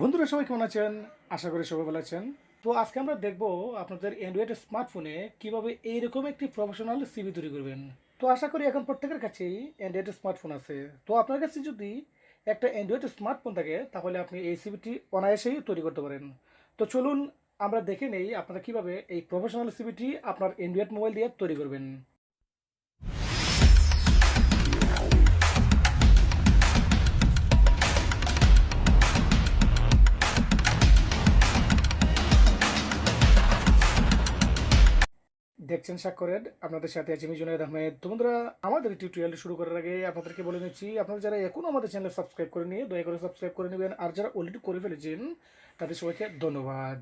বন্ধুরা সবাই কেমন আছেন? আশা করি সবাই ভালো আছেন। তো আজকে আমরা দেখব আপনাদের অ্যান্ড্রয়েড স্মার্টফোনে কিভাবে এইরকম একটি প্রফেশনাল সিভি তৈরি করবেন। তো আশা করি এখন প্রত্যেকের কাছেই অ্যান্ড্রয়েড স্মার্টফোন আছে। তো আপনার কাছে যদি একটা অ্যান্ড্রয়েড স্মার্টফোন থাকে তাহলে আপনি এই সিভিটি অনায়াসেই তৈরি করতে পারেন। তো চলুন আমরা দেখে নেই আপনারা কিভাবে এই প্রফেশনাল সিভিটি আপনার অ্যান্ড্রয়েড মোবাইল দিয়ে তৈরি করবেন। দেখছেন স্বাক্ষরের, আপনাদের সাথে আছি আমি জুনায়েদ আহমেদ। তো বন্ধুরা, আমাদের টিউটোরিয়ালটি শুরু করার আগে আপনাদেরকে বলে নিচ্ছি, আপনারা যারা এখনও আমাদের চ্যানেল সাবস্ক্রাইব করেনি দয়া করে সাবস্ক্রাইব করে নেবেন, আর যারা অলরেডি করে ফেলেছেন তাদের সবাইকে ধন্যবাদ।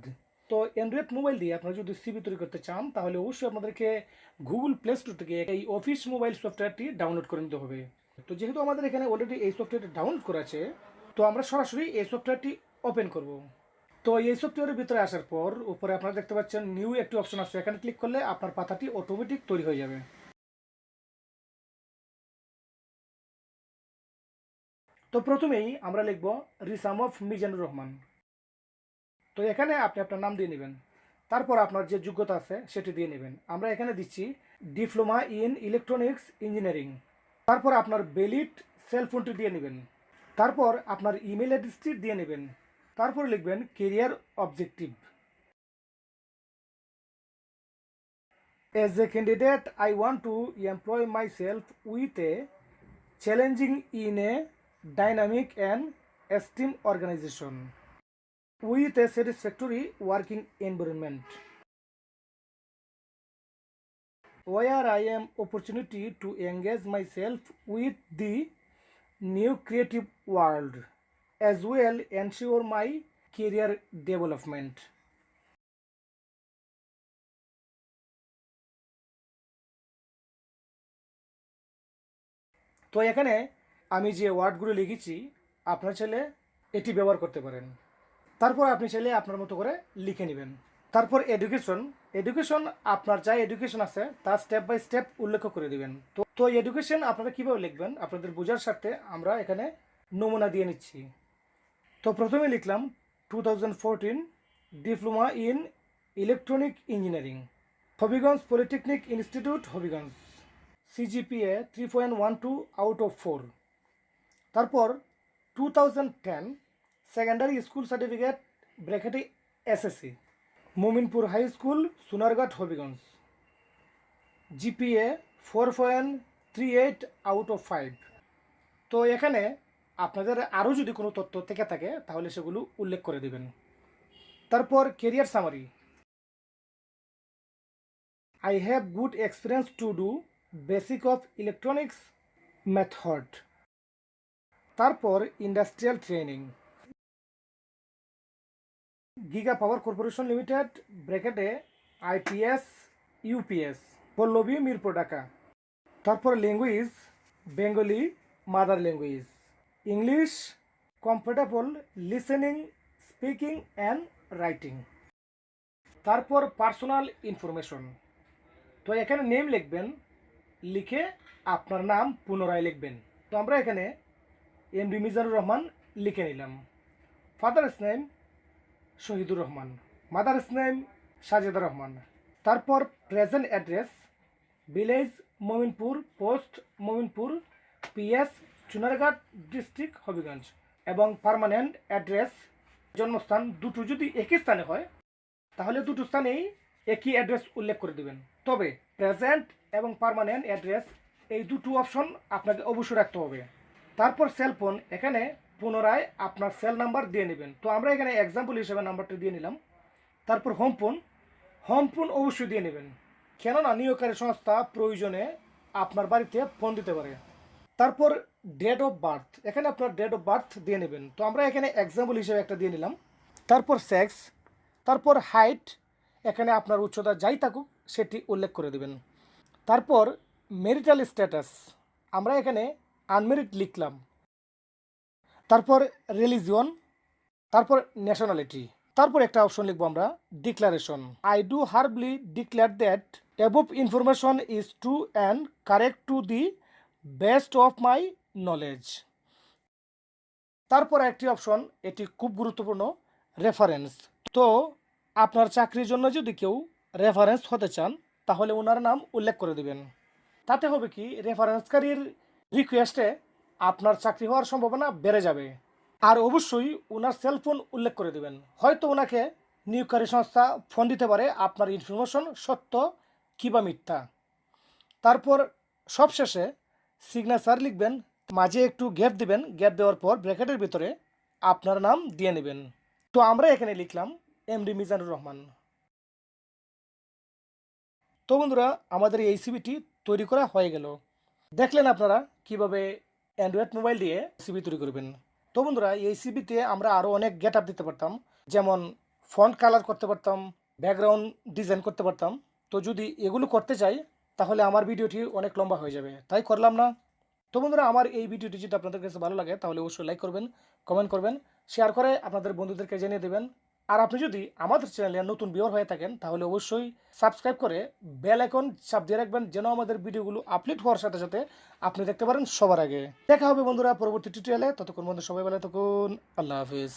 তো অ্যান্ড্রয়েড মোবাইল দিয়ে আপনারা যদি সিভি তৈরি করতে চান তাহলে অবশ্যই আপনাদেরকে গুগল প্লে স্টোর থেকে এই অফিস মোবাইল সফটওয়্যারটি ডাউনলোড করে নিতে হবে। তো যেহেতু আমাদের এখানে অলরেডি এই সফটওয়্যারটি ডাউনলোড করা আছে, তো আমরা সরাসরি এই সফটওয়্যারটি ওপেন করব। তো এই সফটওয়্যারের ভিতরে আসার পর উপরে আপনারা দেখতে পাচ্ছেন নিউ একটি অপশন আছে, এখানে ক্লিক করলে আপনার পাতাটি অটোমেটিক তৈরি হয়ে যাবে। তো প্রথমেই আমরা লিখব রিসাম অফ মিজানুর রহমান। তো এখানে আপনি আপনার নাম দিয়ে নেবেন, তারপর আপনার যে যোগ্যতা আছে সেটি দিয়ে নেবেন। আমরা এখানে দিচ্ছি ডিপ্লোমা ইন ইলেকট্রনিক্স ইঞ্জিনিয়ারিং। তারপর আপনার ভ্যালিড সেল ফোনটি দিয়ে নেবেন, তারপর আপনার ইমেল অ্যাড্রেসটি দিয়ে নেবেন, তারপর লিখবেন career objective. As a candidate, I want to employ myself with a challenging in a dynamic and esteemed organization with a satisfactory working environment where I am opportunity to engage myself with the new creative world as well ensure my career development. তো এখানে আমি যে ওয়ার্ডগুলো লিখেছি আপনার ছেলে এটি ব্যবহার করতে পারেন। তারপর আপনি চাইলে আপনার মতো করে লিখে নেবেন। তারপর এডুকেশন, এডুকেশন আপনার যা এডুকেশন আছে তা স্টেপ বাই স্টেপ উল্লেখ করে দিবেন। তো এডুকেশন আপনারা কীভাবে লিখবেন আপনাদের বোঝার স্বার্থে আমরা এখানে নমুনা দিয়ে নিচ্ছি। তো প্রথমে লিখলাম 2014 diploma in electronic engineering, Habiganj polytechnic institute Habiganj, CGPA 3.12 out of 4। তারপর 2010 সেকেন্ডারি স্কুল সার্টিফিকেট ব্র্যাকেটে SSC, Mominpur high school Sonarghat Habiganj, GPA 4.38 out of 5। তো এখানে আপনাদের আরও যদি কোনো তথ্য থেকে থাকে তাহলে সেগুলো উল্লেখ করে দেবেন। তারপর career summary, I have good experience to do basic of electronics method. তারপর industrial training, giga power corporation limited ব্র্যাকেটে আইপিএস ইউপিএস, পল্লবী মিরপুর ঢাকা। তারপর language Bengali mother language, English comfortable listening speaking and writing. তারপর পার্সোনাল ইনফরমেশন, তো এখানে name লিখবেন, লিখে আপনার নাম পুনরায় লিখবেন। তো আমরা এখানে এমডি মিজানুর রহমান লিখে নিলাম। Father's name Shahidur Rahman, mother's name Sajeda Rahman. তারপর present address village Mominpur, post Mominpur, PS Chunarghat district Habiganj. এবং পার্মানেন্ট অ্যাড্রেস জন্মস্থান দুটো যদি একই স্থানে হয় তাহলে দুটো স্থানেই একই অ্যাড্রেস উল্লেখ করে দেবেন। তবে প্রেজেন্ট এবং পার্মানেন্ট অ্যাড্রেস এই দুটো অপশন আপনাকে অবশ্যই রাখতে হবে। তারপর সেল ফোন, এখানে পুনরায় আপনার সেল নাম্বার দিয়ে নেবেন। তো আমরা এখানে এক্সাম্পল হিসেবে নাম্বারটা দিয়ে নিলাম। তারপর হোম ফোন, হোম ফোন অবশ্যই দিয়ে নেবেন, কেননা নিয়োগকারী সংস্থা প্রয়োজনে আপনার বাড়িতে ফোন দিতে পারে। তারপর ডেট অফ বার্থ, এখানে আপনার ডেট অফ বার্থ দিয়ে নেবেন। তো আমরা এখানে এক্সাম্পল হিসেবে একটা দিয়ে নিলাম। তারপর সেক্স, তারপর হাইট, এখানে আপনার উচ্চতা যাই থাকুক সেটি উল্লেখ করে দেবেন। তারপর ম্যারিটাল স্ট্যাটাস, আমরা এখানে আনমেরিড লিখলাম। তারপর রিলিজিয়ন, তারপর ন্যাশনালিটি। তারপর একটা অপশন লিখবো আমরা declaration, I do hereby declare that above information is true and correct to the best of my knowledge. তারপর একটি অপশন, এটি খুব গুরুত্বপূর্ণ, রেফারেন্স। তো আপনার চাকরির জন্য যদি কেউ রেফারেন্স হতে চান তাহলে ওনার নাম উল্লেখ করে দেবেন। তাতে হবে কি, রেফারেন্সকারীর রিকোয়েস্টে আপনার চাকরি হওয়ার সম্ভাবনা বেড়ে যাবে। আর অবশ্যই ওনার সেলফোন উল্লেখ করে দেবেন। হয়তো ওনাকে নিয়োগকারী সংস্থা ফোন দিতে পারে আপনার ইনফরমেশন সত্য কিংবা মিথ্যা। তারপর সবশেষে সিগনেচার লিখবেন, মাঝে একটু গ্যাপ দিবেন, গ্যাপ দেওয়ার পর ব্র্যাকেটের ভিতরে আপনার নাম দিয়ে নেবেন। তো আমরা এখানে লিখলাম এমডি মিজানুর রহমান। তো বন্ধুরা, আমাদের এই সিভিটি তৈরি করা হয়ে গেল। দেখলেন আপনারা কিভাবে অ্যান্ড্রয়েড মোবাইল দিয়ে সিভি তৈরি করবেন। তো বন্ধুরা, এই সিভিতে আমরা আরও অনেক গেট আপ দিতে পারতাম, যেমন ফন্ট কালার করতে পারতাম, ব্যাকগ্রাউন্ড ডিজাইন করতে পারতাম। তো যদি এগুলো করতে চাই তাহলে আমার ভিডিওটি অনেক লম্বা হয়ে যাবে, তাই করলাম না। তো বন্ধুরা, আমার এই ভিডিওটি যদি আপনাদের কাছে ভালো লাগে তাহলে অবশ্যই লাইক করবেন, কমেন্ট করবেন, শেয়ার করে আপনাদের বন্ধুদেরকে জানিয়ে দেবেন। আর আপনি যদি আমাদের চ্যানেলে নতুন ভিউয়ার হয়ে থাকেন তাহলে অবশ্যই সাবস্ক্রাইব করে বেল আইকন চাপ দিয়ে রাখবেন, যেন আমাদের ভিডিওগুলো আপলোড হওয়ার সাথে সাথে আপনি দেখতে পারেন সবার আগে। দেখা হবে বন্ধুরা পরবর্তী টিউটোরিয়ালে। ততক্ষণ বন্ধু সবাই ভালো থাকুন। আল্লাহ হাফিজ।